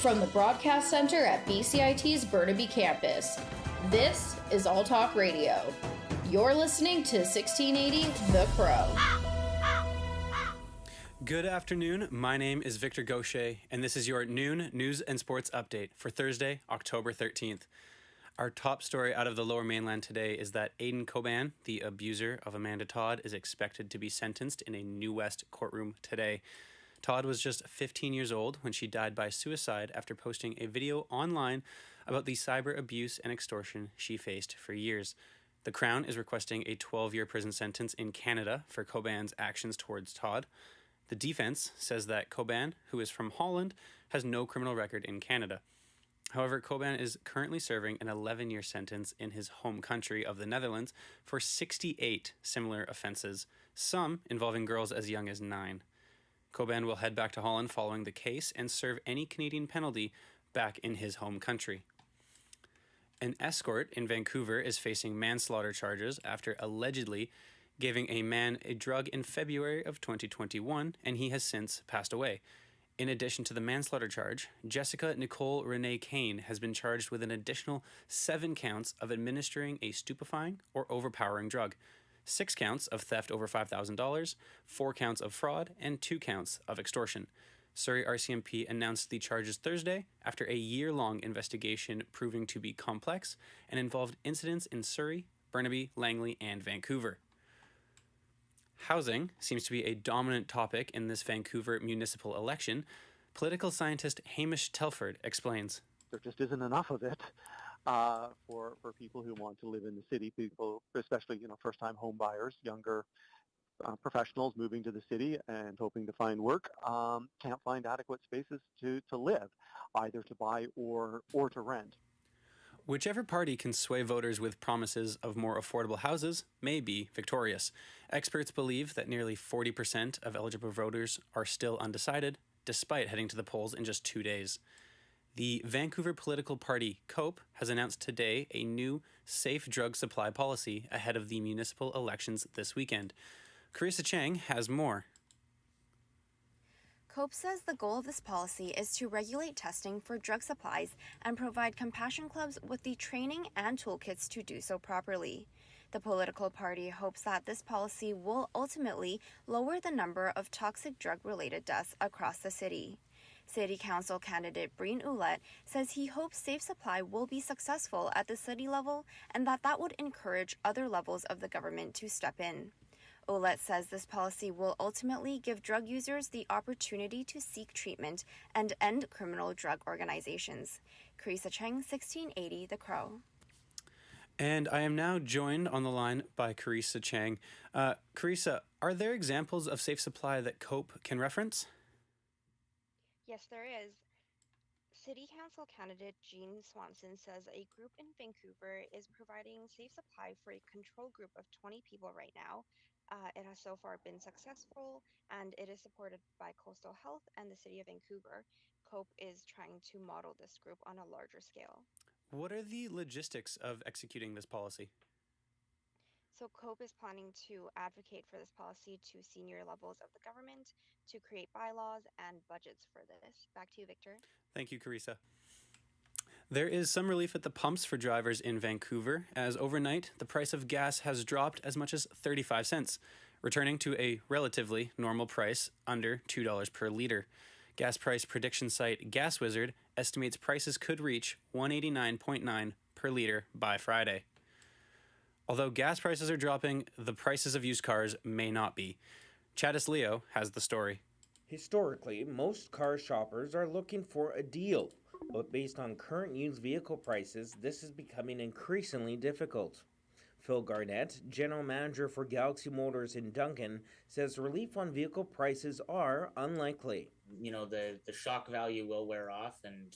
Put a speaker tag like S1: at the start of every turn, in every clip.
S1: From the Broadcast Center at BCIT's Burnaby Campus, this is All Talk Radio. You're listening to 1680 The Crow.
S2: Good afternoon. My name is Victor Gaucher, and this is your noon news and sports update for Thursday, October 13th. Our top story out of the Lower Mainland today is that Aidan Coban, the abuser of Amanda Todd, is expected to be sentenced in a New West courtroom today. Todd was just 15 years old when she died by suicide after posting a video online about the cyber abuse and extortion she faced for years. The Crown is requesting a 12-year prison sentence in Canada for Coban's actions towards Todd. The defense says that Coban, who is from Holland, has no criminal record in Canada. However, Coban is currently serving an 11-year sentence in his home country of the Netherlands for 68 similar offenses, some involving girls as young as 9. Coban will head back to Holland following the case and serve any Canadian penalty back in his home country. An escort in Vancouver is facing manslaughter charges after allegedly giving a man a drug in February of 2021, and he has since passed away. In addition to the manslaughter charge, Jessica Nicole Renee Kane has been charged with an additional 7 counts of administering a stupefying or overpowering drug, 6 counts of theft over $5,000, 4 counts of fraud, and 2 counts of extortion. Surrey RCMP announced the charges Thursday after a year-long investigation proving to be complex and involved incidents in Surrey, Burnaby, Langley, and Vancouver. Housing seems to be a dominant topic in this Vancouver municipal election. Political scientist Hamish Telford explains.
S3: There just isn't enough of it for people who want to live in the city, people, especially, first-time home buyers, younger professionals moving to the city and hoping to find work, can't find adequate spaces to live, either to buy or to rent.
S2: Whichever party can sway voters with promises of more affordable houses may be victorious. Experts believe that nearly 40% of eligible voters are still undecided, despite heading to the polls in just 2 days. The Vancouver political party, COPE, has announced today a new safe drug supply policy ahead of the municipal elections this weekend. Carissa Chang has more.
S4: COPE says the goal of this policy is to regulate testing for drug supplies and provide compassion clubs with the training and toolkits to do so properly. The political party hopes that this policy will ultimately lower the number of toxic drug-related deaths across the city. City Council candidate Breen Ouellette says he hopes safe supply will be successful at the city level and that would encourage other levels of the government to step in. Ouellette says this policy will ultimately give drug users the opportunity to seek treatment and end criminal drug organizations. Carissa Cheng, 1680 The Crow.
S2: And I am now joined on the line by Carissa Chang. Carissa, are there examples of safe supply that COPE can reference?
S5: Yes, there is. City Council candidate Jean Swanson says a group in Vancouver is providing safe supply for a control group of 20 people right now. It has so far been successful, and it is supported by Coastal Health and the City of Vancouver. COPE is trying to model this group on a larger scale.
S2: What are the logistics of executing this policy?
S5: So COPE is planning to advocate for this policy to senior levels of the government to create bylaws and budgets for this. Back to you, Victor.
S2: Thank you, Carissa. There is some relief at the pumps for drivers in Vancouver, as overnight the price of gas has dropped as much as 35 cents, returning to a relatively normal price under $2 per liter. Gas price prediction site Gas Wizard estimates prices could reach $189.9 per liter by Friday. Although gas prices are dropping, the prices of used cars may not be. Chattis Leo has the story.
S6: Historically, most car shoppers are looking for a deal, but based on current used vehicle prices, this is becoming increasingly difficult. Phil Garnett, general manager for Galaxy Motors in Duncan, says relief on vehicle prices are unlikely.
S7: The shock value will wear off, and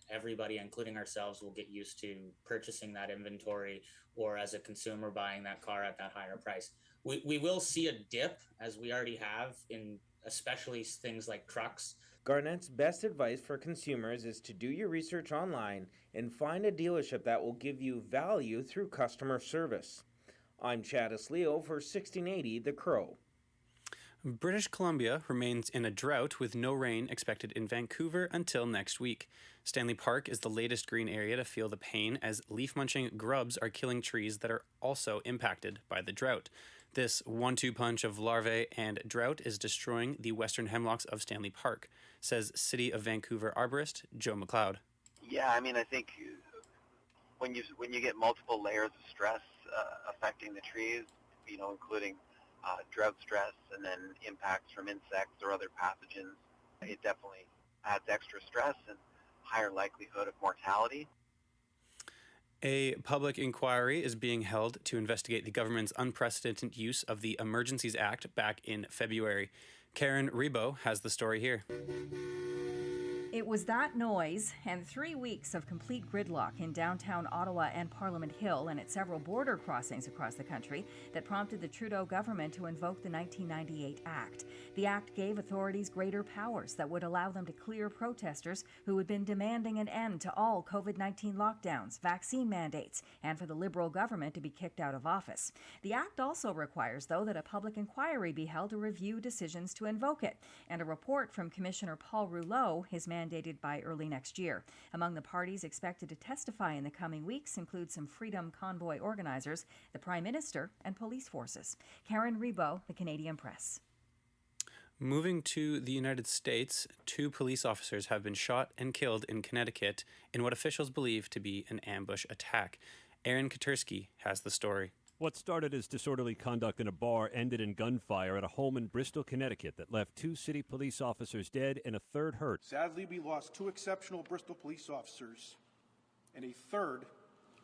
S7: everybody, including ourselves, will get used to purchasing that inventory, or as a consumer buying that car at that higher price. We will see a dip, as we already have, in especially things like trucks.
S6: Garnett's best advice for consumers is to do your research online and find a dealership that will give you value through customer service. I'm Chattis Leo for 1680 The Crow.
S2: British Columbia remains in a drought with no rain expected in Vancouver until next week. Stanley Park is the latest green area to feel the pain as leaf-munching grubs are killing trees that are also impacted by the drought. This 1-2 punch of larvae and drought is destroying the western hemlocks of Stanley Park, says City of Vancouver arborist Joe McLeod.
S8: Yeah, I mean, I think when you get multiple layers of stress affecting the trees, including drought stress and then impacts from insects or other pathogens, it definitely adds extra stress and higher likelihood of mortality.
S2: A public inquiry is being held to investigate the government's unprecedented use of the Emergencies Act back in February. Karen Rebo has the story here.
S9: It was that noise and 3 weeks of complete gridlock in downtown Ottawa and Parliament Hill and at several border crossings across the country that prompted the Trudeau government to invoke the 1998 Act. The Act gave authorities greater powers that would allow them to clear protesters who had been demanding an end to all COVID-19 lockdowns, vaccine mandates, and for the Liberal government to be kicked out of office. The Act also requires, though, that a public inquiry be held to review decisions to invoke it, and a report from Commissioner Paul Rouleau is mandated by early next year. Among the parties expected to testify in the coming weeks include some Freedom Convoy organizers, the Prime Minister, and police forces. Karen Rebo, The Canadian Press.
S2: Moving to the United States, 2 police officers have been shot and killed in Connecticut in what officials believe to be an ambush attack. Aaron Katersky has the story.
S10: What started as disorderly conduct in a bar ended in gunfire at a home in Bristol, Connecticut that left 2 city police officers dead and a third hurt.
S11: Sadly, we lost 2 exceptional Bristol police officers, and a third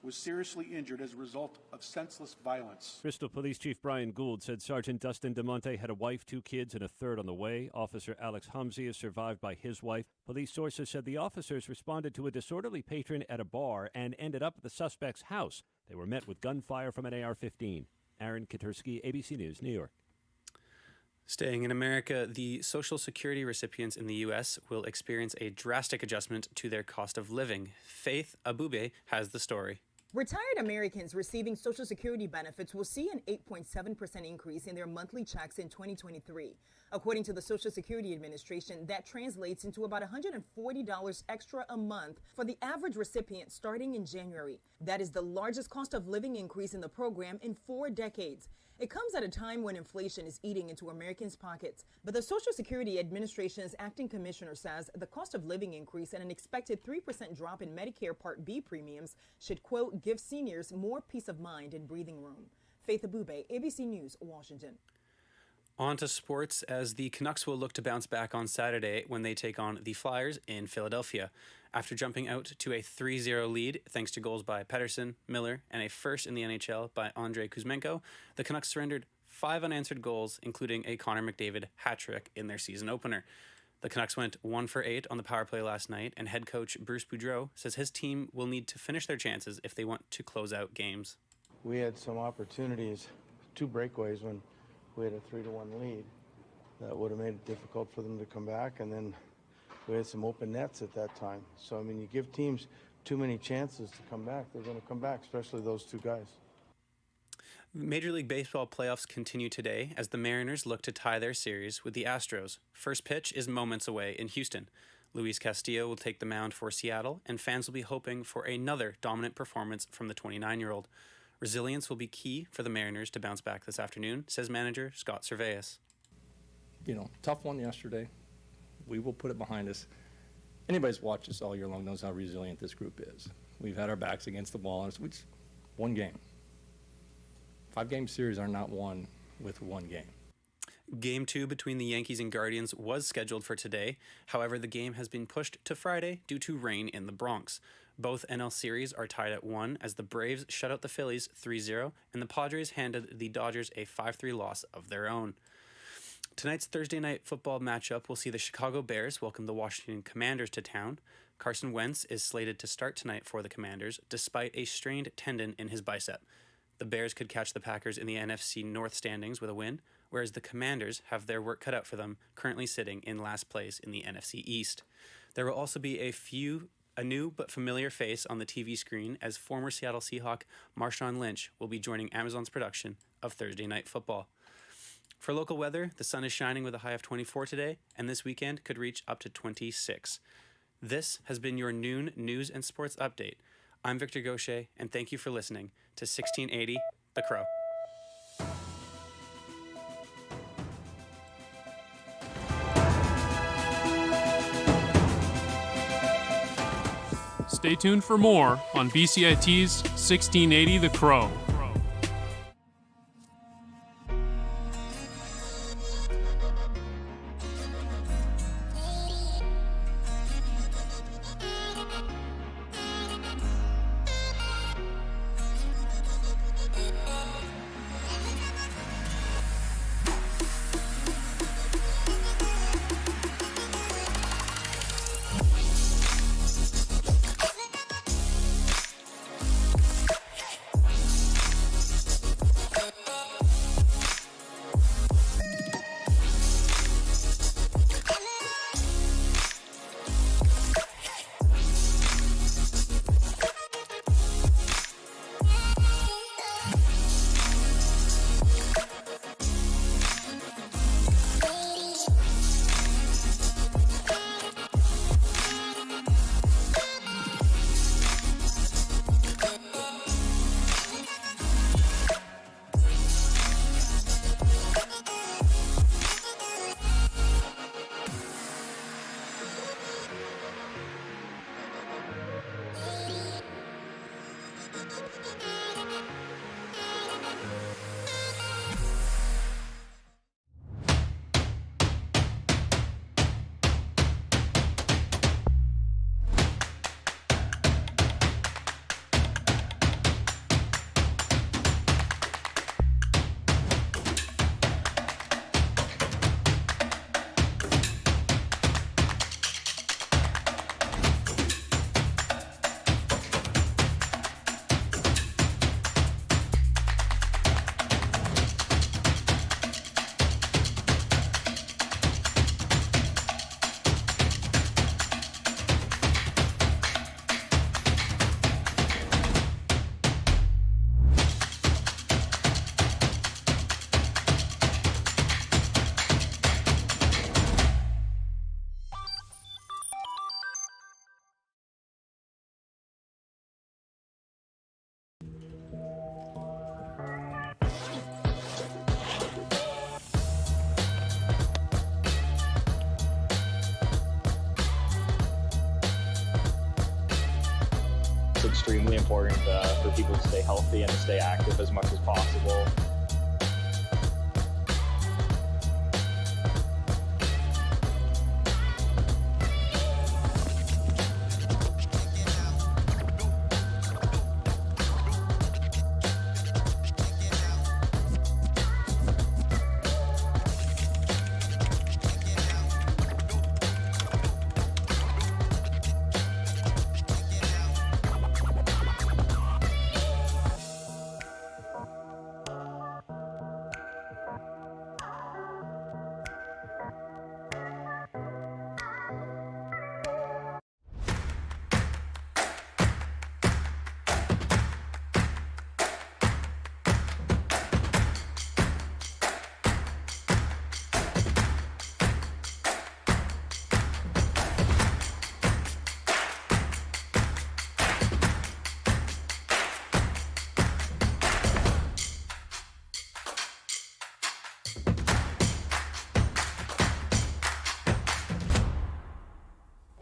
S11: was seriously injured as a result of senseless violence.
S10: Bristol Police Chief Brian Gould said Sergeant Dustin DeMonte had a wife, 2 kids, and a third on the way. Officer Alex Humsey is survived by his wife. Police sources said the officers responded to a disorderly patron at a bar and ended up at the suspect's house. They were met with gunfire from an AR-15. Aaron Katersky, ABC News, New York.
S2: Staying in America, the Social Security recipients in the U.S. will experience a drastic adjustment to their cost of living. Faith Abube has the story.
S12: Retired Americans receiving Social Security benefits will see an 8.7% increase in their monthly checks in 2023. According to the Social Security Administration, that translates into about $140 extra a month for the average recipient starting in January. That is the largest cost of living increase in the program in 4 decades. It comes at a time when inflation is eating into Americans' pockets. But the Social Security Administration's acting commissioner says the cost of living increase and an expected 3% drop in Medicare Part B premiums should, quote, give seniors more peace of mind and breathing room. Faith Abube, ABC News, Washington.
S2: On to sports, as the Canucks will look to bounce back on Saturday when they take on the Flyers in Philadelphia. After jumping out to a 3-0 lead thanks to goals by Pettersson, Miller, and a first in the NHL by Andrei Kuzmenko, the Canucks surrendered 5 unanswered goals, including a Connor McDavid hat-trick in their season opener. The Canucks went 1 for 8 on the power play last night, and head coach Bruce Boudreau says his team will need to finish their chances if they want to close out games.
S13: We had some opportunities, 2 breakaways when we had a 3-1 lead. That would have made it difficult for them to come back, and then we had some open nets at that time. So, I mean, you give teams too many chances to come back, they're going to come back, especially those 2 guys.
S2: Major League Baseball playoffs continue today as the Mariners look to tie their series with the Astros. First pitch is moments away in Houston. Luis Castillo will take the mound for Seattle, and fans will be hoping for another dominant performance from the 29-year-old. Resilience will be key for the Mariners to bounce back this afternoon, says manager Scott Servais.
S14: Tough one yesterday. We will put it behind us. Anybody's watched us all year long knows how resilient this group is. We've had our backs against the wall, and it's 1 game. 5-game series are not won with 1 game.
S2: Game 2 between the Yankees and Guardians was scheduled for today. However, the game has been pushed to Friday due to rain in the Bronx. Both NL series are tied at 1 as the Braves shut out the Phillies 3-0 and the Padres handed the Dodgers a 5-3 loss of their own. Tonight's Thursday night football matchup will see the Chicago Bears welcome the Washington Commanders to town. Carson Wentz is slated to start tonight for the Commanders despite a strained tendon in his bicep. The Bears could catch the Packers in the NFC North standings with a win, whereas the Commanders have their work cut out for them, currently sitting in last place in the NFC East. There will also be a new but familiar face on the TV screen as former Seattle Seahawk Marshawn Lynch will be joining Amazon's production of Thursday Night Football. For local weather, the sun is shining with a high of 24 today, and this weekend could reach up to 26. This has been your noon news and sports update. I'm Victor Gaucher, and thank you for listening to 1680 The Crow.
S15: Stay tuned for more on BCIT's 1680 The Crow.
S16: It's extremely important for people to stay healthy and to stay active as much as possible.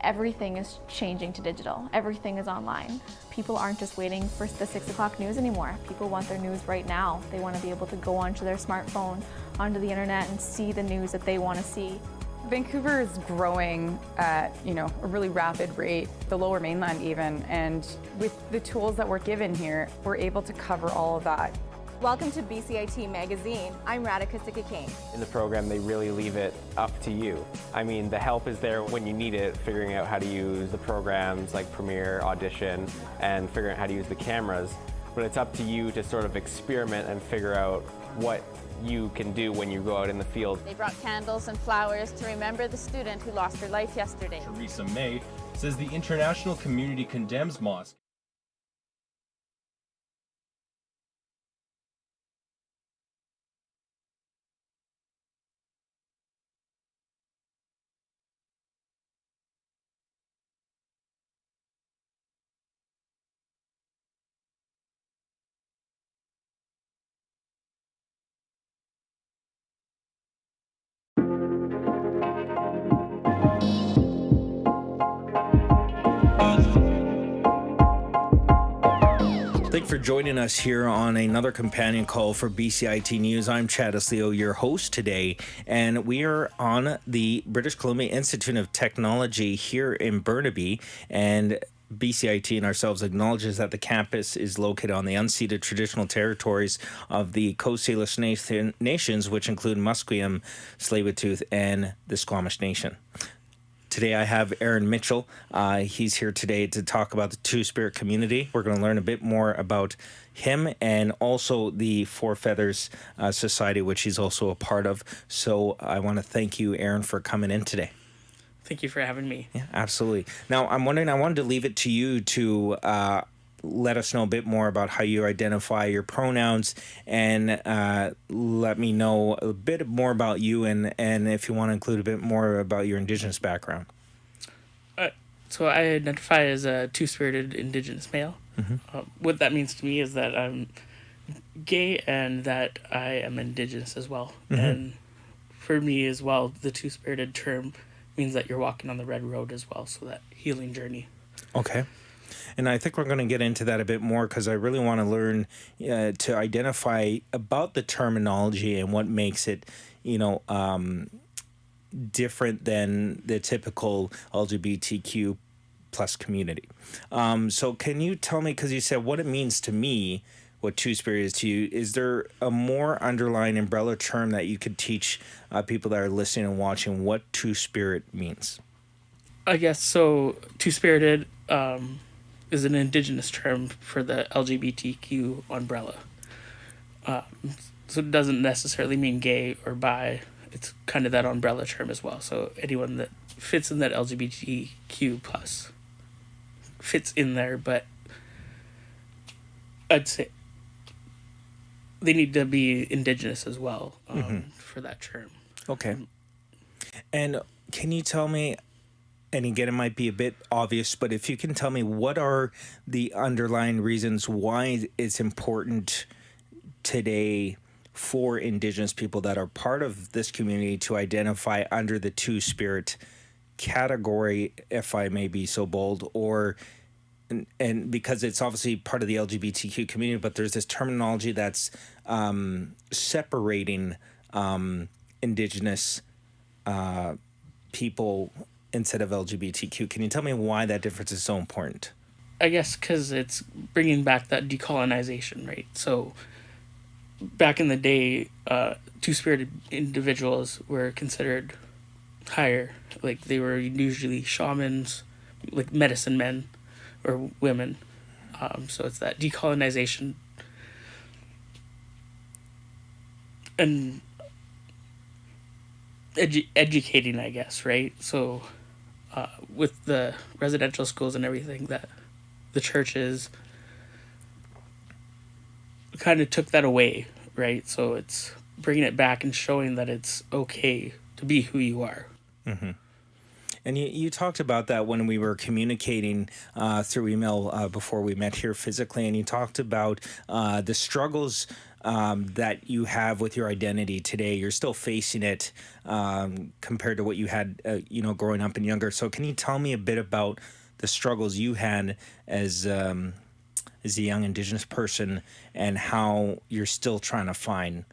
S17: Everything is changing to digital. Everything is online. People aren't just waiting for the 6 o'clock news anymore. People want their news right now. They want to be able to go onto their smartphone, onto the internet, and see the news that they want to see.
S18: Vancouver is growing at, a really rapid rate, the Lower Mainland even, and with the tools that we're given here, we're able to cover all of that.
S19: Welcome to BCIT Magazine. I'm Radhika Sikakane.
S20: In the program, they really leave it up to you. I mean, the help is there when you need it, figuring out how to use the programs like Premiere, Audition, and figuring out how to use the cameras. But it's up to you to sort of experiment and figure out what you can do when you go out in the field.
S19: They brought candles and flowers to remember the student who lost her life yesterday.
S21: Theresa May says the international community condemns mosques
S6: Thanks for joining us here on another companion call for BCIT News. I'm Chad Asleo, your host today, and we are on the British Columbia Institute of Technology here in Burnaby, and BCIT and ourselves acknowledges that the campus is located on the unceded traditional territories of the Coast Salish Nations, which include Musqueam, Tsleil-Waututh, and the Squamish Nation. Today I have Aaron Mitchell. He's here today to talk about the Two-Spirit community. We're going to learn a bit more about him and also the Four Feathers Society, which he's also a part of. So I want to thank you, Aaron, for coming in today.
S1: Thank you for having me.
S6: Yeah, absolutely. Now, I'm wondering, I wanted to leave it to you to let us know a bit more about how you identify your pronouns and let me know a bit more about you and if you want to include a bit more about your Indigenous background.
S1: So I identify as a two-spirited Indigenous male.
S6: Mm-hmm.
S1: What that means to me is that I'm gay and that I am Indigenous as well.
S6: Mm-hmm.
S1: And for me as well, the two-spirited term means that you're walking on the red road as well, so that healing journey.
S6: Okay. And I think we're going to get into that a bit more because I really want to learn to identify about the terminology and what makes it, different than the typical LGBTQ plus community. So can you tell me, because you said what it means to me, what Two-Spirit is to you, is there a more underlying umbrella term that you could teach people that are listening and watching what Two-Spirit means?
S1: I guess so. Two-spirited is an Indigenous term for the LGBTQ umbrella. So it doesn't necessarily mean gay or bi. It's kind of that umbrella term as well. So anyone that fits in that LGBTQ plus fits in there, but I'd say they need to be Indigenous as well for that term.
S6: Okay. And can you tell me, and again, it might be a bit obvious, but if you can tell me what are the underlying reasons why it's important today for Indigenous people that are part of this community to identify under the Two-Spirit category, if I may be so bold, or and because it's obviously part of the LGBTQ community, but there's this terminology that's separating Indigenous people instead of LGBTQ. Can you tell me why that difference is so important?
S1: I guess because it's bringing back that decolonization, right? So back in the day, two-spirited individuals were considered higher. Like they were usually shamans, like medicine men or women. So it's that decolonization and educating, I guess, right? So with the residential schools and everything, that the churches kind of took that away, right? So it's bringing it back and showing that it's okay to be who you are.
S6: Mm-hmm. And you talked about that when we were communicating through email before we met here physically, and you talked about the struggles that you have with your identity today. You're still facing it compared to what you had, growing up and younger. So can you tell me a bit about the struggles you had as a young Indigenous person and how you're still trying to find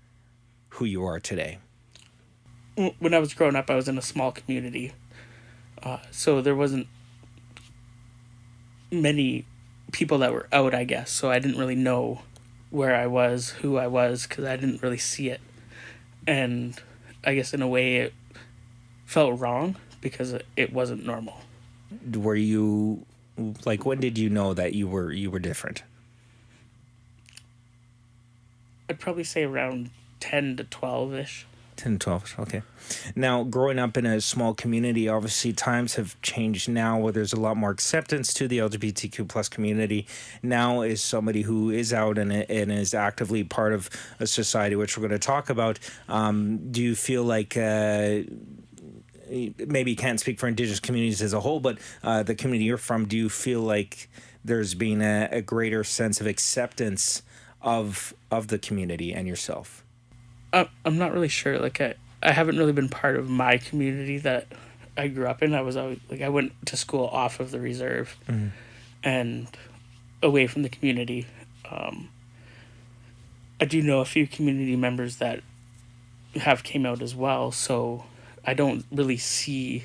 S6: who you are today?
S1: When I was growing up, I was in a small community. So there wasn't many people that were out, I guess. So I didn't really know where I was, who I was, because I didn't really see it. And I guess in a way it felt wrong because it wasn't normal.
S6: Were you, like, when did you know that you were different?
S1: I'd probably say around 10 to 12-ish.
S6: 10, 12, okay. Now, growing up in a small community, obviously times have changed now where there's a lot more acceptance to the LGBTQ plus community. Now, as somebody who is out and is actively part of a society, which we're going to talk about, do you feel like, maybe you can't speak for Indigenous communities as a whole, but the community you're from, do you feel like there's been a greater sense of acceptance of the community and yourself?
S1: I'm not really sure. Like I haven't really been part of my community that I grew up in. I was always I went to school off of the reserve and away from the community. I do know a few community members that have came out as well, so I don't really see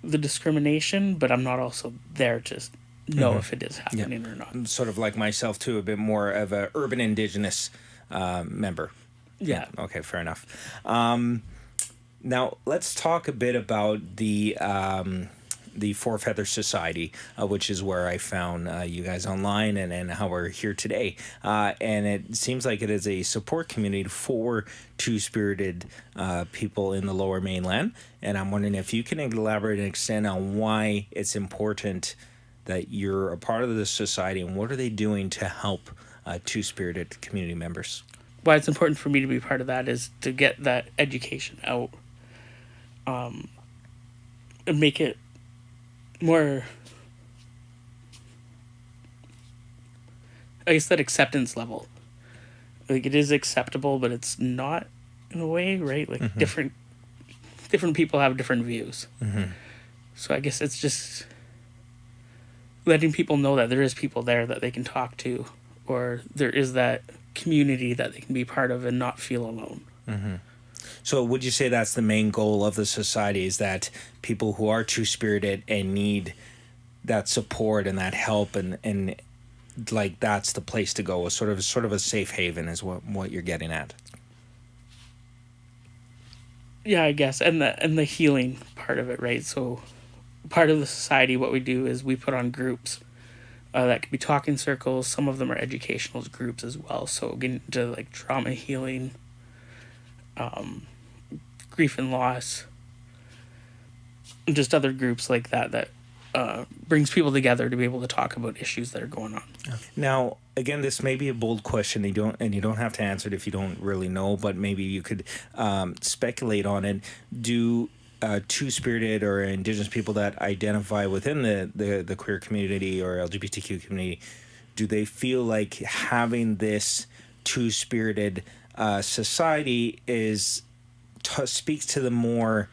S1: the discrimination, but I'm not also there to know if it is happening or not.
S3: Sort of like myself too, a bit more of a urban Indigenous member.
S1: Yeah.
S3: Okay, fair enough. Now let's talk a bit about the Four Feather Society, which is where I found you guys online and how we're here today. And it seems like it is a support community for two-spirited people in the Lower Mainland. And I'm wondering if you can elaborate and extend on why it's important that you're a part of this society, and what are they doing to help two-spirited community members?
S1: Why it's important for me to be part of that is to get that education out, and make it more, I guess, that acceptance level. Like, it is acceptable, but it's not in a way, right? Like, different people have different views. So I guess it's just letting people know that there is people there that they can talk to, or there is that community that they can be part of and not feel alone.
S3: So would you say that's the main goal of the society, is that people who are two-spirited and need that support and that help, and like that's the place to go, sort of a safe haven is what you're getting at?
S1: Yeah, I guess, and the healing part of it, right? So part of the society, what we do is we put on groups that could be talking circles. Some of them are educational groups as well. So getting into like trauma healing, grief and loss, and just other groups like that brings people together to be able to talk about issues that are going on.
S3: Now, again, this may be a bold question. You don't have to answer it if you don't really know, but maybe you could speculate on it. Do two-spirited or Indigenous people that identify within the queer community or LGBTQ community, do they feel like having this two-spirited society speaks to them more?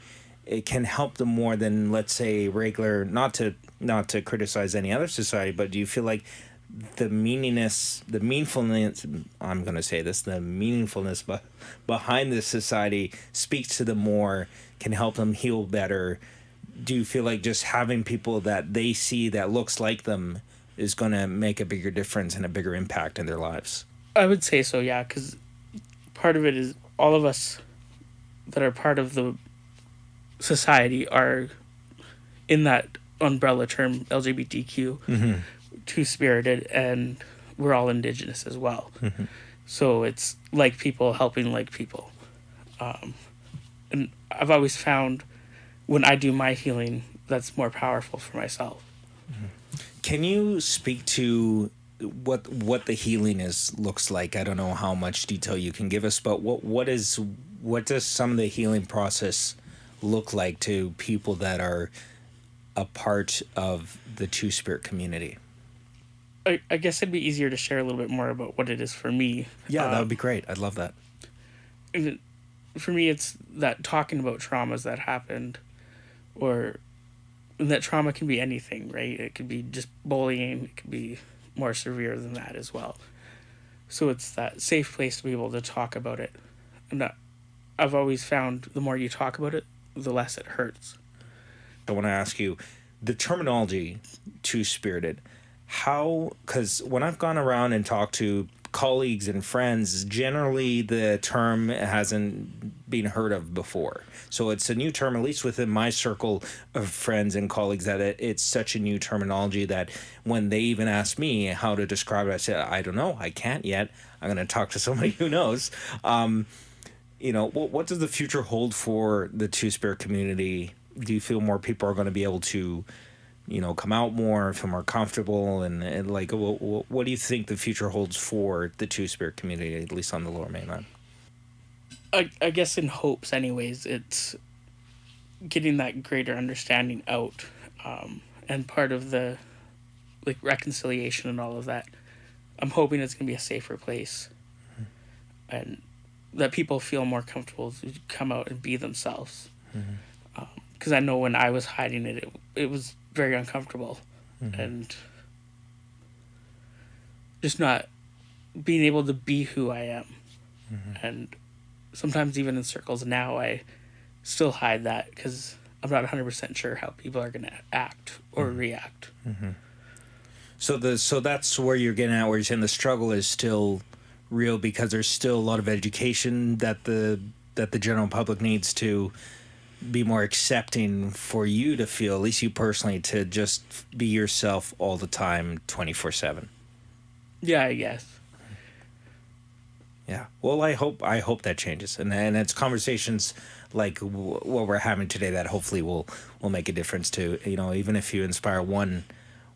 S3: It can help them more than, let's say, regular, not to criticize any other society, but do you feel like the meaningfulness, I'm going to say this, the meaningfulness behind this society speaks to them more, can help them heal better? Do you feel like just having people that they see that looks like them is going to make a bigger difference and a bigger impact in their lives?
S1: I would say so, yeah, because part of it is all of us that are part of the society are in that umbrella term LGBTQ, two-spirited, and we're all Indigenous as well. So it's like people helping like people. And I've always found when I do my healing, that's more powerful for myself.
S3: Can you speak to what the healing looks like? I don't know how much detail you can give us, but what does some of the healing process look like to people that are a part of the two-spirit community?
S1: I guess it'd be easier to share a little bit more about what it is for me.
S3: Yeah, that would be great. I'd love that.
S1: For me, it's that talking about traumas that happened, or that trauma can be anything, right? It could be just bullying. It could be more severe than that as well. So it's that safe place to be able to talk about it. And I've always found the more you talk about it, the less it hurts.
S3: I want to ask you, the terminology two-spirited, because when I've gone around and talked to colleagues and friends, generally the term hasn't been heard of before. So it's a new term, at least within my circle of friends and colleagues, that it's such a new terminology that when they even ask me how to describe it, I say, I don't know, I can't yet. I'm going to talk to somebody who knows. What does the future hold for the two-spirit community? Do you feel more people are going to be able to come out more, feel more comfortable, and like, what do you think the future holds for the two-spirit community, at least on the Lower Mainland?
S1: I guess in hopes anyways, it's getting that greater understanding out, and part of the like reconciliation and all of that. I'm hoping it's going to be a safer place, and that people feel more comfortable to come out and be themselves. Because I know when I was hiding it was very uncomfortable, and just not being able to be who I am. And sometimes even in circles now, I still hide that because I'm not 100% sure how people are going to act or react.
S3: So that's where you're getting at, where you're saying the struggle is still real because there's still a lot of education that the general public needs to be more accepting for you to feel, at least you personally, to just be yourself all the time, 24/7.
S1: Yeah, I guess.
S3: Yeah. Well, I hope that changes, and it's conversations like what we're having today that hopefully will make a difference to, you know, even if you inspire one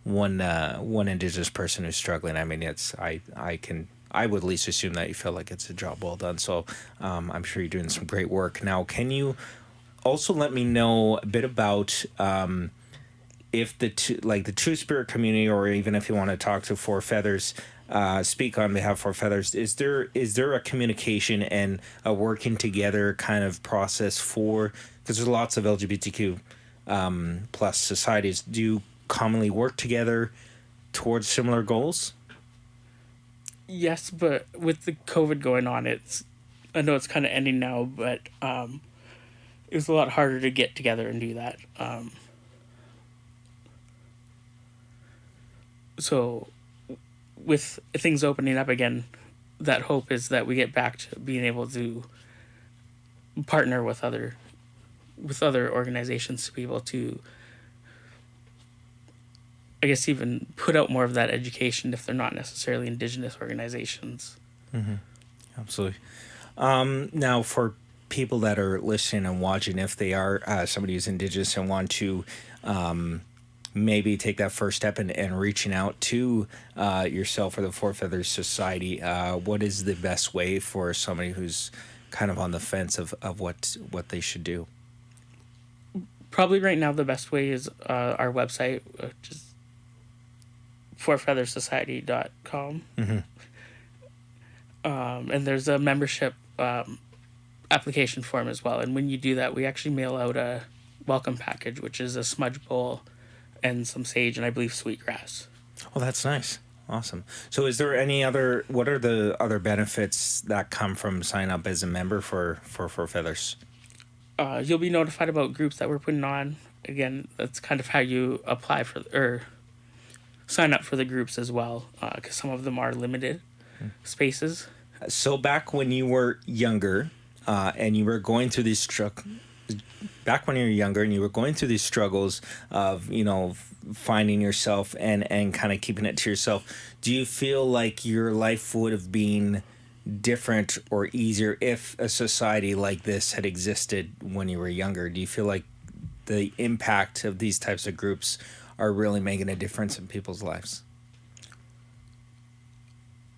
S3: Indigenous person who's struggling. I mean, I would at least assume that you feel like it's a job well done. So I'm sure you're doing some great work. Now, can you also let me know a bit about if the True Spirit community, or even if you want to talk to Four Feathers, speak on behalf of Four Feathers, is there a communication and a working together kind of process for, because there's lots of LGBTQ plus societies. Do you commonly work together towards similar goals?
S1: Yes, but with the COVID going on, I know it's kind of ending now, but it was a lot harder to get together and do that. So with things opening up again, that hope is that we get back to being able to partner with other organizations to be able to, I guess, even put out more of that education if they're not necessarily Indigenous organizations.
S3: Absolutely. Now, for people that are listening and watching, if they are somebody who's Indigenous and want to maybe take that first step and reaching out to yourself or the Four Feathers Society, what is the best way for somebody who's kind of on the fence of what they should do?
S1: Probably right now the best way is our website, which is fourfeathersociety.com. And there's a membership application form as well. And when you do that, we actually mail out a welcome package, which is a smudge bowl and some sage and I believe sweetgrass.
S3: Oh, that's nice. Awesome. So what are the other benefits that come from signing up as a member for Four Feathers?
S1: You'll be notified about groups that we're putting on. Again, that's kind of how you apply for or sign up for the groups as well, because some of them are limited spaces.
S3: So back when you were younger, and you were going through these struggles of, you know, finding yourself and kind of keeping it to yourself, do you feel like your life would have been different or easier if a society like this had existed when you were younger? Do you feel like the impact of these types of groups are really making a difference in people's lives?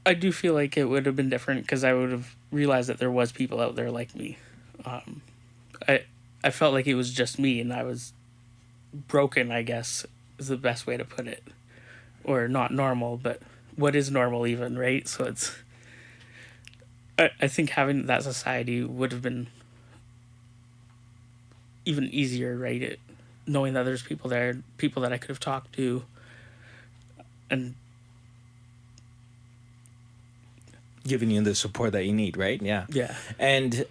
S1: I do feel like it would have been different because I would have realized that there was people out there like me. I felt like it was just me and I was broken, I guess, is the best way to put it. Or not normal, but what is normal even, right? So it's... I think having that society would have been even easier, right? Knowing that there's people there, people that I could have talked to, and
S3: giving you the support that you need, right? Yeah.
S1: Yeah.
S3: And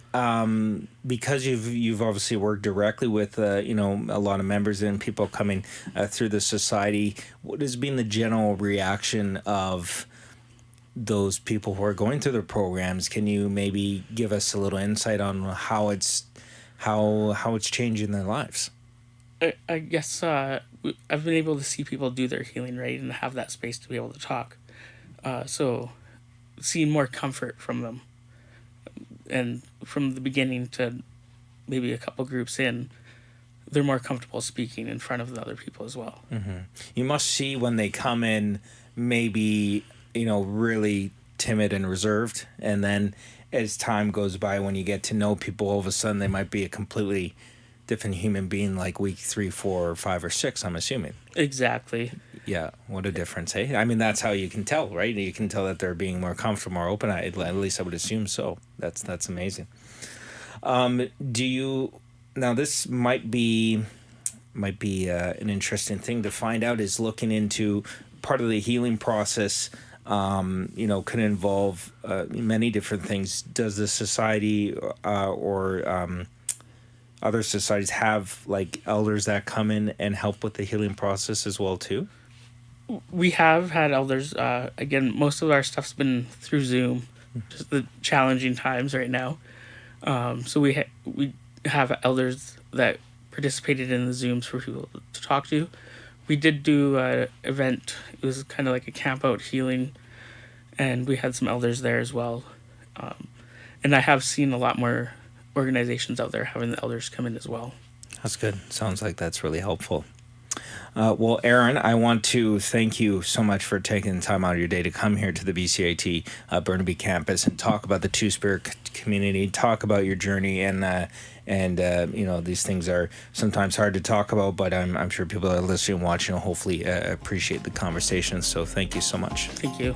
S3: because you've obviously worked directly with a lot of members and people coming through the society, what has been the general reaction of those people who are going through the programs? Can you maybe give us a little insight on how it's changing their lives?
S1: I guess I've been able to see people do their healing, right, and have that space to be able to talk. So seeing more comfort from them, and from the beginning to maybe a couple groups in, they're more comfortable speaking in front of the other people as well.
S3: You must see when they come in, maybe, really timid and reserved, and then as time goes by, when you get to know people, all of a sudden they might be a completely different human being, like week 3, 4, or 5, or 6, I'm assuming.
S1: Exactly.
S3: Yeah, what a difference, eh? I mean, that's how you can tell, right? You can tell that they're being more comfortable, more open. At least I would assume so. That's amazing. Now this might be an interesting thing to find out, is looking into part of the healing process could involve many different things. Does the society or other societies have like elders that come in and help with the healing process as well too?
S1: We have had elders. Again, most of our stuff's been through Zoom, just the challenging times right now. So we have elders that participated in the Zooms for people to talk to. We did do an event. It was kind of like a camp out healing, and we had some elders there as well. And I have seen a lot more organizations out there having the elders come in as well.
S3: That's good. Sounds like that's really helpful. Well, Aaron, I want to thank you so much for taking the time out of your day to come here to the BCIT Burnaby Campus and talk about the Two-Spirit community, talk about your journey, and these things are sometimes hard to talk about, but I'm sure people that are listening and watching will hopefully appreciate the conversation. So thank you so much.
S1: Thank you.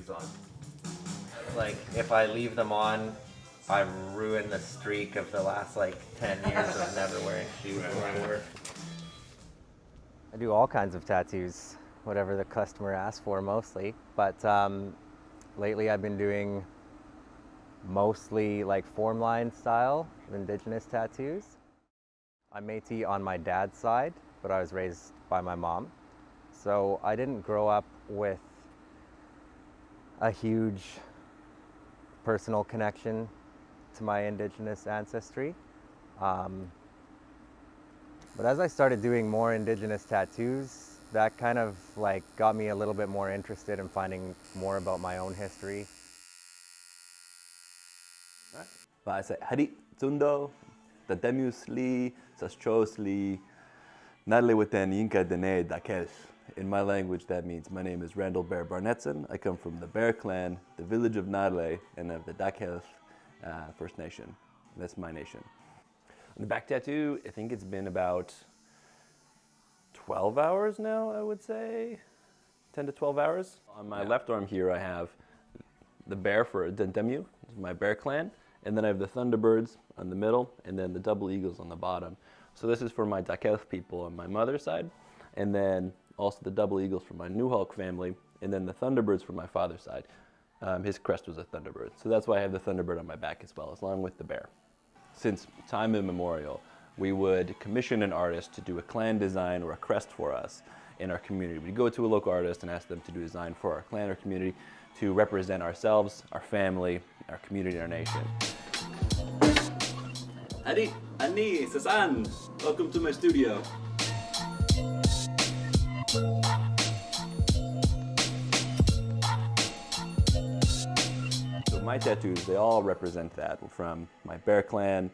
S4: shoes on. Like, if I leave them on, I've ruined the streak of the last, 10 years of never wearing shoes before.
S22: I do all kinds of tattoos, whatever the customer asks for mostly. But lately I've been doing mostly form line style indigenous tattoos. I'm Métis on my dad's side, but I was raised by my mom. So I didn't grow up with a huge personal connection to my indigenous ancestry. But as I started doing more indigenous tattoos, that kind of got me a little bit more interested in finding more about my own history.
S23: Và sẽ hadit tundo, tademus li, sastros li, nadle within yinka dene dakels. In my language, that means my name is Randall Bear Barnetson. I come from the Bear clan, the village of Nadle, and of the Dakels First Nation. That's my nation.
S20: The back tattoo, I think it's been about 12 hours now, I would say. 10 to 12 hours. On my left arm here, I have the bear for Dentemu, my bear clan. And then I have the Thunderbirds on the middle, and then the double eagles on the bottom. So this is for my Dakelth people on my mother's side. And then also the double eagles for my Newhawk family. And then the Thunderbirds for my father's side. His crest was a Thunderbird. So that's why I have the Thunderbird on my back as well, along with the bear. Since time immemorial, we would commission an artist to do a clan design or a crest for us in our community. We'd go to a local artist and ask them to do a design for our clan or community to represent ourselves, our family, our community, and our nation.
S24: Hadit, Ani, Sasan, welcome to my studio.
S23: So my tattoos, they all represent that, from my bear clan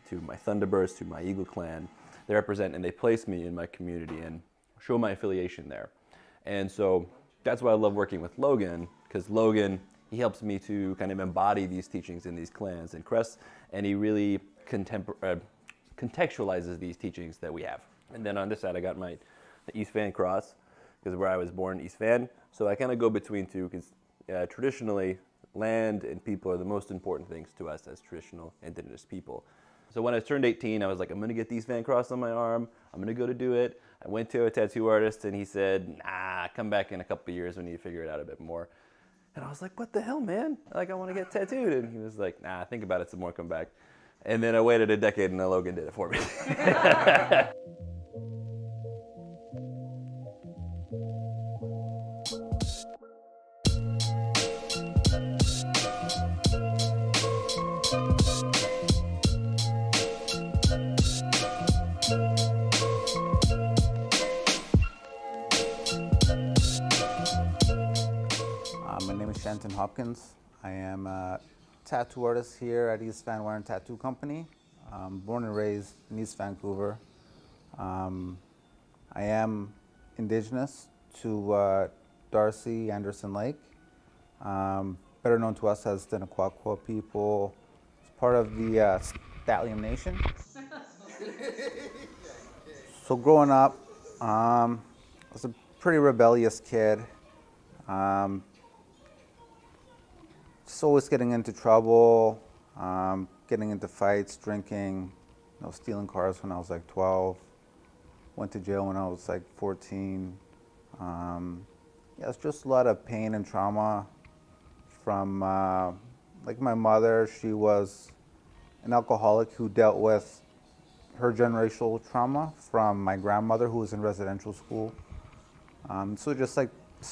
S23: to my Thunderbirds to my eagle clan. They represent and they place me in my community and show my affiliation there. And so that's why I love working with Logan, because Logan, he helps me to kind of embody these teachings in these clans and crests, and he really contextualizes these teachings that we have. And then on this side, I got the East Van cross, because where I was born, East Van. So I kind of go between two, because traditionally, land and people are the most important things to us as traditional indigenous people. So when I turned 18, I was like, I'm going to get the East Van cross on my arm. I'm going to go to do it. I went to a tattoo artist, and he said, nah, come back in a couple of years when you figure it out a bit more. And I was like, what the hell, man? I want to get tattooed. And he was like, nah, think about it some more, come back. And then I waited a decade, and then Logan did it for me.
S25: My name is Shanton Hopkins. I am a tattoo artist here at East Van Warren Tattoo Company. Born and raised in East Vancouver. I am Indigenous to Darcy Anderson Lake, better known to us as the Naquaqua people. It's part of the Statlium Nation. So growing up, I was a pretty rebellious kid. Just always getting into trouble, getting into fights, drinking, stealing cars when I was 12. Went to jail when I was 14. It's just a lot of pain and trauma from my mother. She was an alcoholic who dealt with her generational trauma from my grandmother, who was in residential school. So just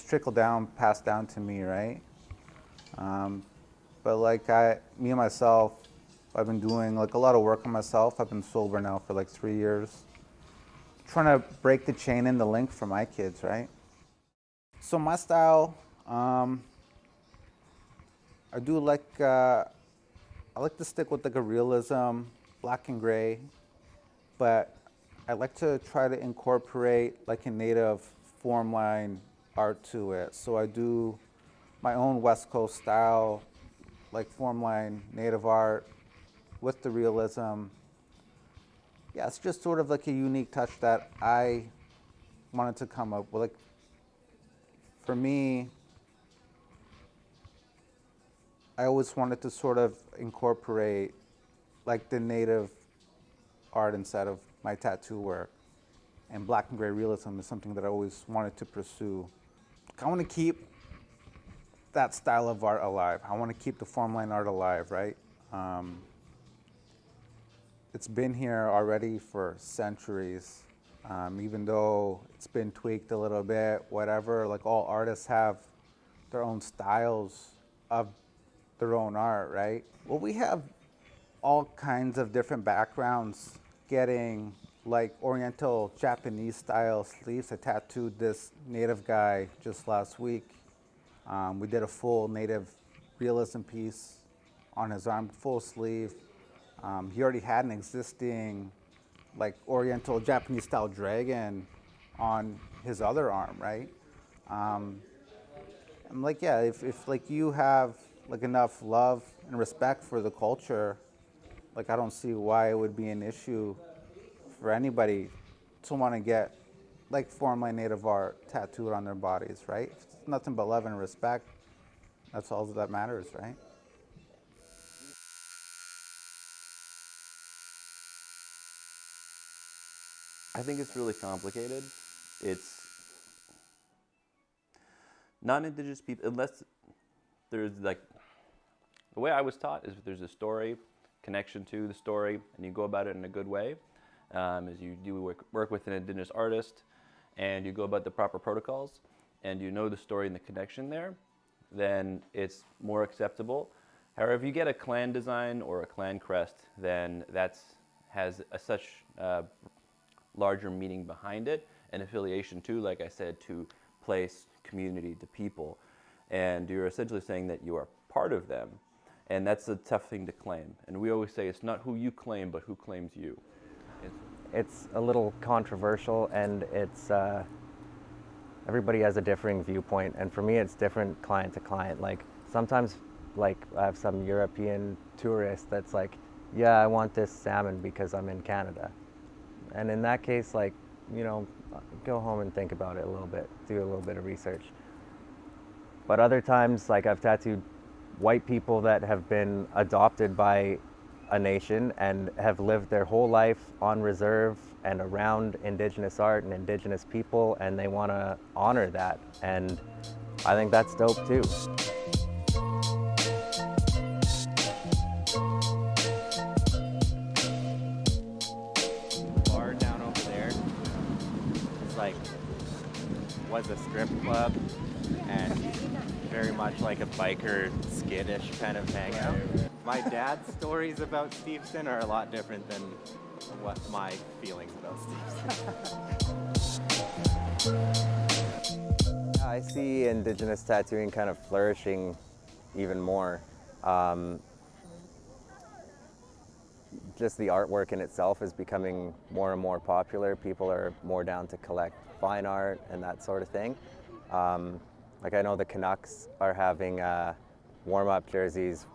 S25: trickled down, passed down to me, right? But me and myself, I've been doing a lot of work on myself. I've been sober now for 3 years. Trying to break the chain and the link for my kids, right? So my style, I do I like to stick with a realism, black and gray, but I like to try to incorporate a native form line art to it. So I do my own West Coast style, form line, native art with the realism. Yeah, it's just sort of a unique touch that I wanted to come up with. For me, I always wanted to sort of incorporate like the native art inside of my tattoo work. And black and gray realism is something that I always wanted to pursue. I want to keep that style of art alive. I want to keep the form line art alive, right? It's been here already for centuries. Even though it's been tweaked a little bit, whatever, like all artists have their own styles of their own art, right? Well, we have all kinds of different backgrounds getting like Oriental Japanese style sleeves. I tattooed this native guy just last week. We did a full native realism piece on his arm, full sleeve. He already had an existing like Oriental Japanese style dragon on his other arm, right? I'm like, yeah, if like you have like enough love and respect for the culture, like I don't see why it would be an issue for anybody to want to get like form line native art tattooed on their bodies, right? If it's nothing but love and respect, that's all that matters, right?
S23: I think it's really complicated. It's non-Indigenous people, unless there's like, the way I was taught is if there's a story, connection to the story, and you go about it in a good way, as you do work with an Indigenous artist, and you go about the proper protocols, and you know the story and the connection there, then it's more acceptable. However, if you get a clan design or a clan crest, then that has such larger meaning behind it, and affiliation to, like I said, to place, community, to people. And you're essentially saying that you are part of them. And that's a tough thing to claim. And we always say it's not who you claim, but who claims you.
S22: It's a little controversial, and it's everybody has a differing viewpoint. And for me, it's different client to client. Like sometimes, like I have some European tourist that's like, yeah, I want this salmon because I'm in Canada. And in that case, like, you know, go home and think about it a little bit, do a little bit of research. But other times, like I've tattooed white people that have been adopted by a nation and have lived their whole life on reserve and around Indigenous art and Indigenous people, and they want to honor that. And I think that's dope too. Bar down over there is like, was a strip club and very much like a biker skittish kind of hangout. My dad's stories about Steveston are a lot different than what my feelings about Steveston. I see Indigenous tattooing kind of flourishing even more. Just the artwork in itself is becoming more and more popular. People are more down to collect fine art and that sort of thing. Like I know the Canucks are having warm-up jerseys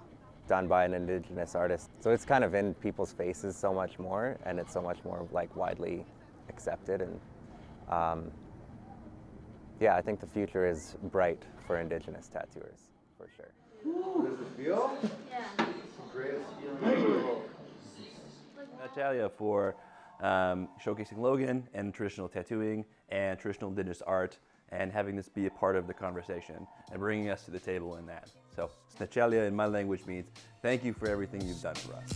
S22: done by an Indigenous artist. So it's kind of in people's faces so much more, and it's so much more like widely accepted. And yeah, I think the future is bright for Indigenous tattooers, for sure.
S25: Does it feel?
S19: Yeah.
S25: Greatest feeling.
S23: Natalia for showcasing Logan and traditional tattooing and traditional Indigenous art, and having this be a part of the conversation and bringing us to the table in that. So, Snachalia in my language means thank you for everything you've done for us.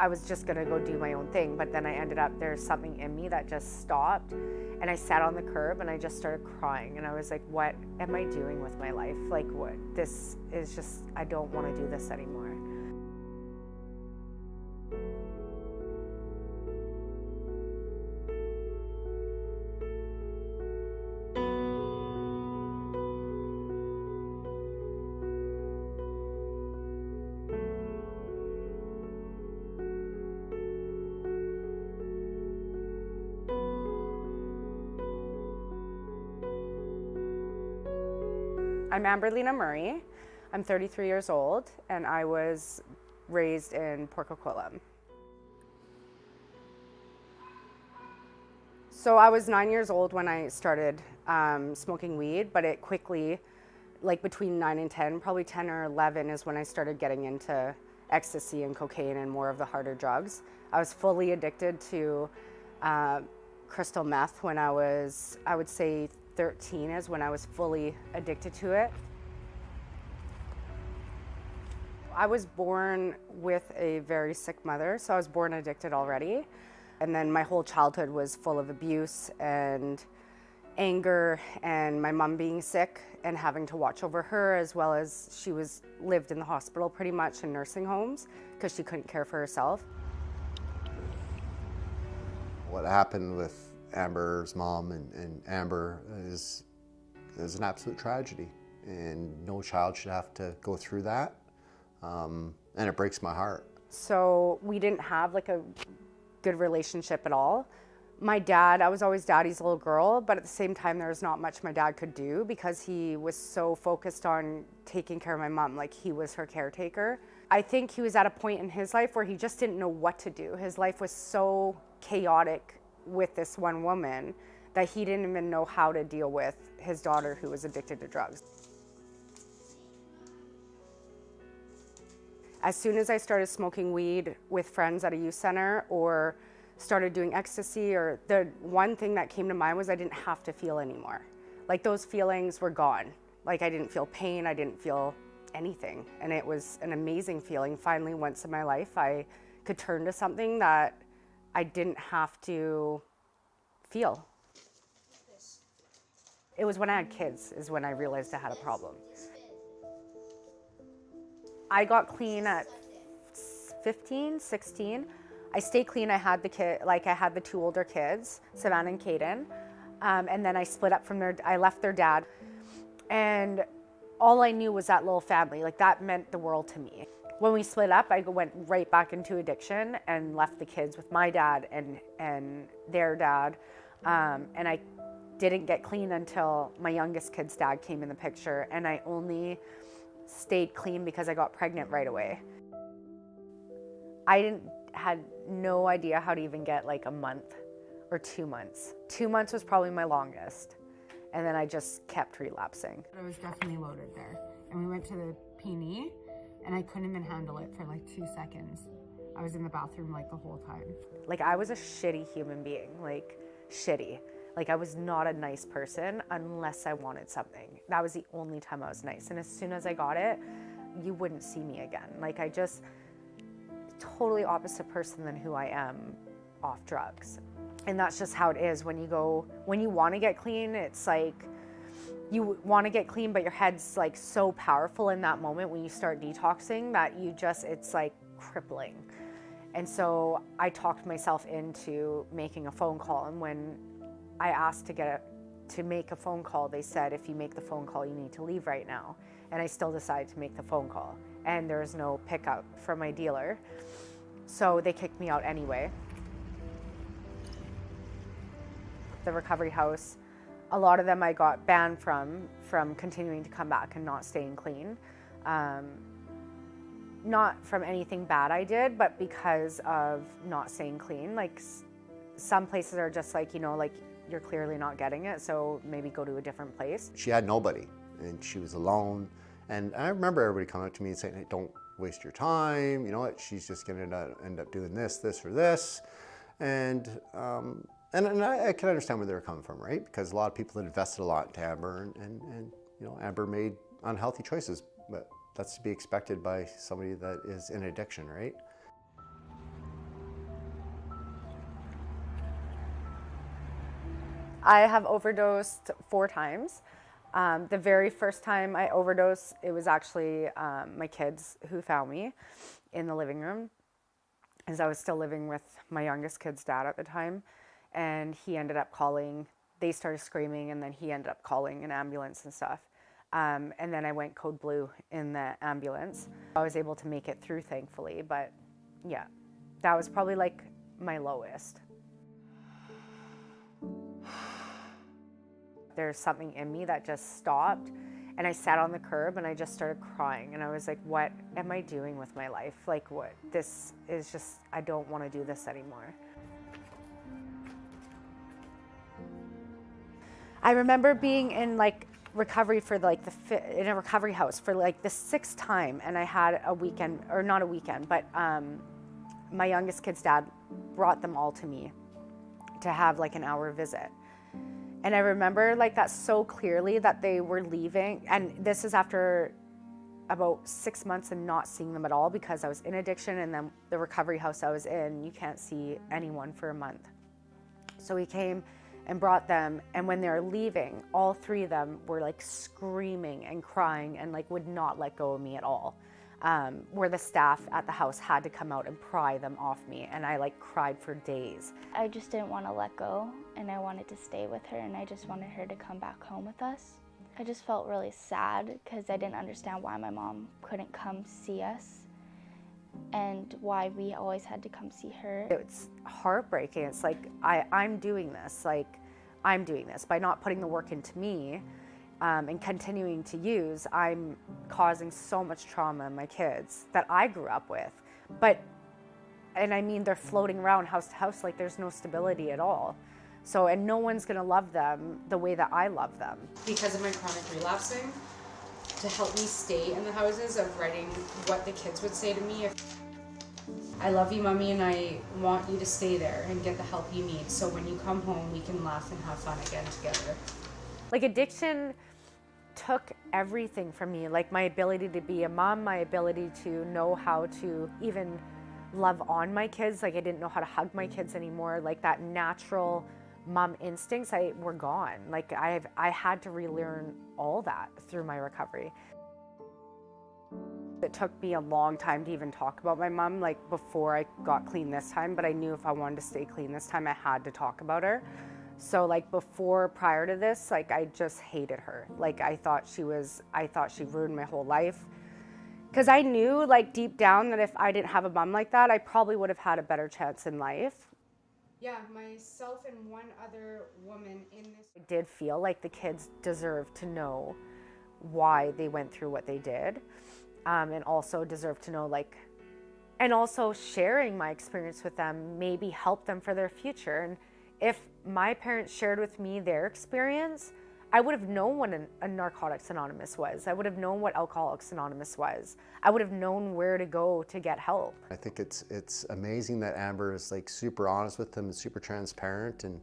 S5: I was just gonna go do my own thing, but then I ended up, there's something in me that just stopped, and I sat on the curb and I just started crying, and I was like, what am I doing with my life? Like, what, this is just, I don't wanna do this anymore. I'm Amberlina Murray. I'm 33 years old, and I was raised in Port Coquitlam. So I was 9 years old when I started smoking weed, but it quickly, like between 9 and 10, probably 10 or 11 is when I started getting into ecstasy and cocaine and more of the harder drugs. I was fully addicted to crystal meth when I would say 13 is when I was fully addicted to it. I was born with a very sick mother, so I was born addicted already. And then my whole childhood was full of abuse and anger and my mom being sick and having to watch over her, as well as she lived in the hospital pretty much in nursing homes because she couldn't care for herself.
S7: What happened with Amber's mom and Amber is an absolute tragedy, and no child should have to go through that, and it breaks my heart.
S5: So we didn't have like a good relationship at all. My dad, I was always daddy's little girl, but at the same time there was not much my dad could do because he was so focused on taking care of my mom, like he was her caretaker. I think he was at a point in his life where he just didn't know what to do. His life was so chaotic with this one woman that he didn't even know how to deal with his daughter who was addicted to drugs. As soon as I started smoking weed with friends at a youth center or started doing ecstasy, or the one thing that came to mind was I didn't have to feel anymore. Like those feelings were gone. Like I didn't feel pain, I didn't feel anything. And it was an amazing feeling. Finally, once in my life, I could turn to something that I didn't have to feel. It was when I had kids is when I realized I had a problem. I got clean at 15, 16. I stayed clean. I had the two older kids, Savannah and Caden. And then I split up from I left their dad. And all I knew was that little family. Like that meant the world to me. When we split up, I went right back into addiction and left the kids with my dad and their dad. And I didn't get clean until my youngest kid's dad came in the picture. And I only stayed clean because I got pregnant right away. I had no idea how to even get like a month or 2 months. 2 months was probably my longest. And then I just kept relapsing. I was definitely loaded there. And we went to the P&E and I couldn't even handle it for like 2 seconds. I was in the bathroom like the whole time. Like I was a shitty human being, like shitty. Like I was not a nice person unless I wanted something. That was the only time I was nice. And as soon as I got it, you wouldn't see me again. Like I just, totally opposite person than who I am off drugs. And that's just how it is when you want to get clean, it's like, you want to get clean, but your head's like so powerful in that moment when you start detoxing that it's like crippling. And so I talked myself into making a phone call. And when I asked to make a phone call, they said, if you make the phone call, you need to leave right now. And I still decided to make the phone call. And there was no pickup from my dealer. So they kicked me out anyway. The recovery house, a lot of them I got banned from continuing to come back and not staying clean. Not from anything bad I did, but because of not staying clean. Like some places are just like, like you're clearly not getting it, so maybe go to a different place.
S7: She had nobody, and she was alone. And I remember everybody coming up to me and saying, hey, don't waste your time, you know what, she's just gonna end up doing this, or this. And I can understand where they were coming from, right? Because a lot of people had invested a lot into Amber, and Amber made unhealthy choices, but that's to be expected by somebody that is in addiction, right?
S5: I have overdosed 4 times. The very first time I overdosed, it was actually my kids who found me in the living room, as I was still living with my youngest kid's dad at the time. And he ended up calling, they started screaming, and then he ended up calling an ambulance and stuff. And then I went code blue in the ambulance. I was able to make it through, thankfully, but yeah, that was probably like my lowest. There's something in me that just stopped, And I sat on the curb and I just started crying. And I was like, what am I doing with my life? Like, what? This is just, I don't want to do this anymore. I remember being in like recovery for like in a recovery house for like the 6th time, and I had a weekend, or not a weekend, but my youngest kid's dad brought them all to me to have like an hour visit. And I remember like that so clearly, that they were leaving, and this is after about 6 months and not seeing them at all because I was in addiction, and then the recovery house I was in, you can't see anyone for a month. So he came and brought them, and when they were leaving, all 3 of them were like screaming and crying and like would not let go of me at all. Where the staff at the house had to come out and pry them off me, and I like cried for days.
S8: I just didn't want to let go, and I wanted to stay with her, and I just wanted her to come back home with us. I just felt really sad because I didn't understand why my mom couldn't come see us and why we always had to come see her.
S5: It's heartbreaking. It's like, I'm doing this, I'm doing this by not putting the work into me and continuing to use. I'm causing so much trauma in my kids that I grew up with. And I mean, they're floating around house to house like there's no stability at all. So, and no one's gonna love them the way that I love them.
S9: Because of my chronic relapsing, to help me stay in the houses, of writing what the kids would say to me. I love you, Mommy, and I want you to stay there and get the help you need, so when you come home, we can laugh and have fun again together.
S5: Like, addiction took everything from me, like my ability to be a mom, my ability to know how to even love on my kids. Like, I didn't know how to hug my kids anymore. Like, that natural mom instincts were gone. Like, I had to relearn all that through my recovery. It took me a long time to even talk about my mom, like before I got clean this time, but I knew if I wanted to stay clean this time, I had to talk about her. So like prior to this, like I just hated her. Like I thought she ruined my whole life. Because I knew like deep down that if I didn't have a mom like that, I probably would have had a better chance in life.
S9: Yeah, myself and one other woman in this.
S5: I did feel like the kids deserved to know why they went through what they did. And also deserve to know, like, and also sharing my experience with them maybe help them for their future. And if my parents shared with me their experience, I would have known what a Narcotics Anonymous was. I would have known what Alcoholics Anonymous was. I would have known where to go to get help.
S7: I think it's amazing that Amber is like super honest with them and super transparent. And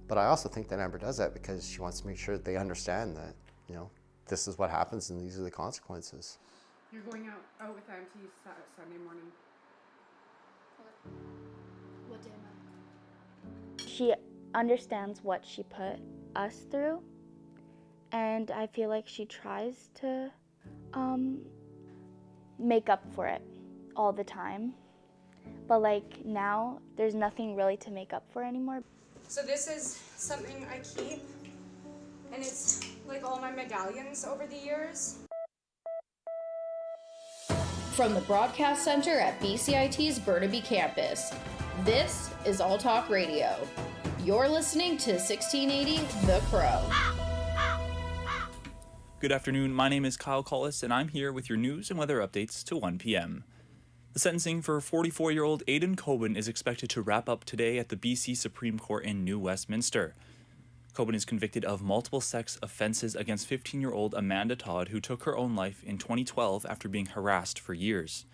S7: but I also think that Amber does that because she wants to make sure that they understand that, you know, this is what happens and these are the consequences.
S9: You're going out with Auntie Sunday morning.
S8: What day am I? She understands what she put us through, and I feel like she tries to make up for it all the time. But like now, there's nothing really to make up for anymore.
S9: So this is something I keep, and it's like all my medallions over the years.
S10: From the broadcast center at BCIT's Burnaby Campus, this is All Talk Radio. You're listening to 1680 The Crow.
S11: Good afternoon, my name is Kyle Collis, and I'm here with your news and weather updates to 1 p.m. The sentencing for 44-year-old Aidan Coben is expected to wrap up today at the BC Supreme Court in New Westminster. Coben is convicted of multiple sex offenses against 15-year-old Amanda Todd, who took her own life in 2012 after being harassed for years.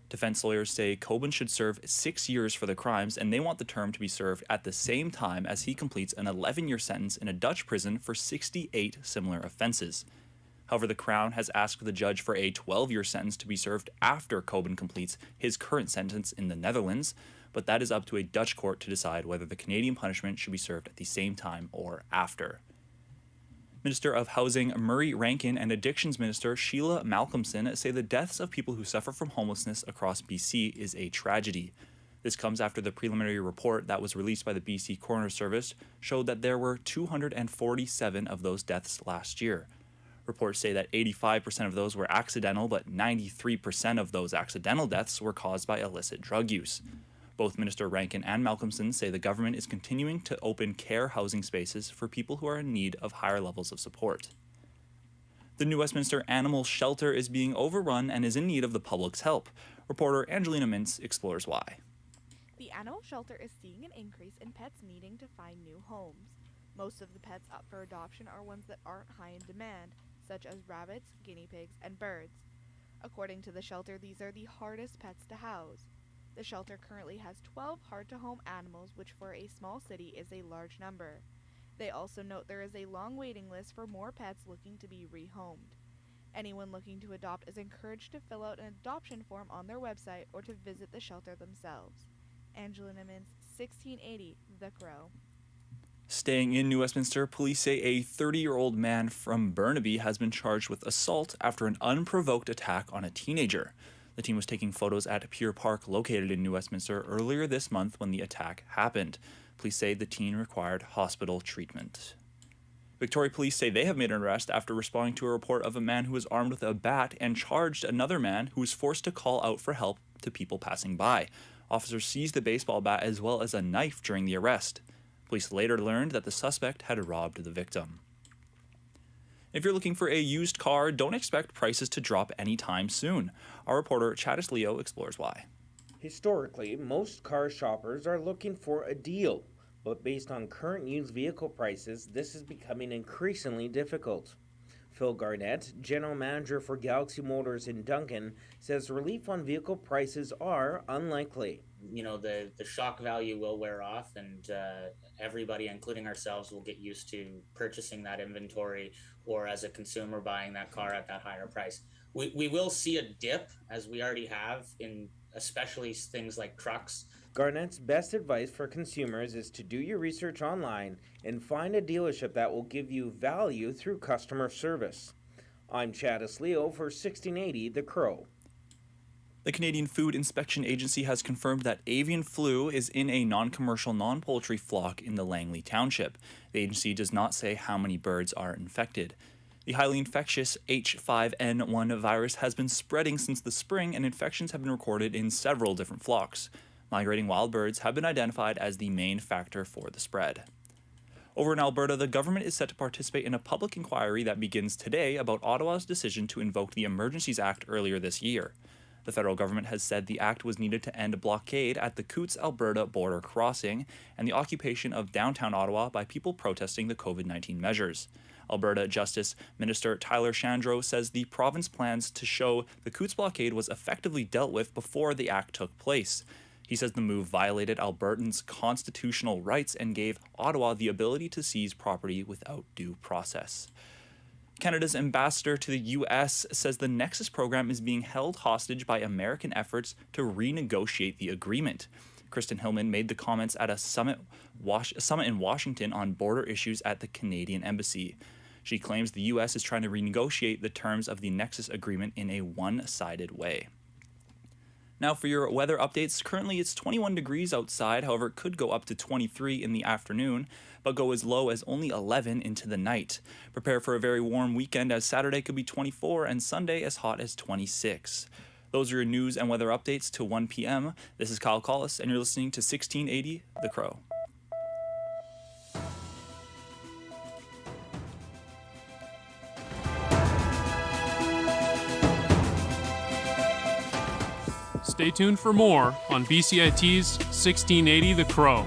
S11: Defense lawyers say Coben should serve 6 years for the crimes, and they want the term to be served at the same time as he completes an 11-year sentence in a Dutch prison for 68 similar offenses. However, the Crown has asked the judge for a 12-year sentence to be served after Coben completes his current sentence in the Netherlands, but that is up to a Dutch court to decide whether the Canadian punishment should be served at the same time or after. Minister of Housing Murray Rankin and Addictions Minister Sheila Malcolmson say the deaths of people who suffer from homelessness across BC is a tragedy. This comes after the preliminary report that was released by the BC Coroner Service showed that there were 247 of those deaths last year. Reports say that 85% of those were accidental, but 93% of those accidental deaths were caused by illicit drug use. Both Minister Rankin and Malcolmson say the government is continuing to open care housing spaces for people who are in need of higher levels of support. The New Westminster Animal Shelter is being overrun and is in need of the public's help. Reporter Angelina Mintz explores why.
S2: The animal shelter is seeing an increase in pets needing to find new homes. Most of the pets up for adoption are ones that aren't high in demand, such as rabbits, guinea pigs, and birds. According to the shelter, these are the hardest pets to house. The shelter currently has 12 hard-to-home animals, which for a small city is a large number. They also note there is a long waiting list for more pets looking to be rehomed. Anyone looking to adopt is encouraged to fill out an adoption form on their website or to visit the shelter themselves. Angelina Mintz, 1680, The Crow.
S11: Staying in New Westminster, police say a 30-year-old man from Burnaby has been charged with assault after an unprovoked attack on a teenager. The team was taking photos at Pier Park, located in New Westminster, earlier this month when the attack happened. Police say the teen required hospital treatment. Victoria police say they have made an arrest after responding to a report of a man who was armed with a bat and charged another man who was forced to call out for help to people passing by. Officers seized the baseball bat as well as a knife during the arrest. Police later learned that the suspect had robbed the victim. If you're looking for a used car, don't expect prices to drop anytime soon. Our reporter Chattis Leo explores why.
S6: Historically, most car shoppers are looking for a deal, but based on current used vehicle prices, this is becoming increasingly difficult. Phil Garnett, general manager for Galaxy Motors in Duncan, says relief on vehicle prices are unlikely.
S12: You know, the shock value will wear off, and everybody, including ourselves, will get used to purchasing that inventory or as a consumer buying that car at that higher price. We will see a dip, as we already have, in especially things like trucks.
S6: Garnett's best advice for consumers is to do your research online and find a dealership that will give you value through customer service. I'm Chattis Leo for 1680 The Crow.
S11: The Canadian Food Inspection Agency has confirmed that avian flu is in a non-commercial, non-poultry flock in the Langley Township. The agency does not say how many birds are infected. The highly infectious H5N1 virus has been spreading since the spring, and infections have been recorded in several different flocks. Migrating wild birds have been identified as the main factor for the spread. Over in Alberta, the government is set to participate in a public inquiry that begins today about Ottawa's decision to invoke the Emergencies Act earlier this year. The federal government has said the act was needed to end a blockade at the Coutts-Alberta border crossing and the occupation of downtown Ottawa by people protesting the COVID-19 measures. Alberta Justice Minister Tyler Shandro says the province plans to show the Coutts blockade was effectively dealt with before the act took place. He says the move violated Albertans' constitutional rights and gave Ottawa the ability to seize property without due process. Canada's ambassador to the U.S. says the Nexus program is being held hostage by American efforts to renegotiate the agreement. Kristen Hillman made the comments at a summit in Washington on border issues at the Canadian Embassy. She claims the U.S. is trying to renegotiate the terms of the Nexus agreement in a one-sided way. Now for your weather updates. Currently it's 21 degrees outside, however it could go up to 23 in the afternoon, but go as low as only 11 into the night. Prepare for a very warm weekend, as Saturday could be 24 and Sunday as hot as 26. Those are your news and weather updates to 1 p.m. This is Kyle Collis, and you're listening to 1680 The Crow.
S13: Stay tuned for more on BCIT's 1680 The Crow.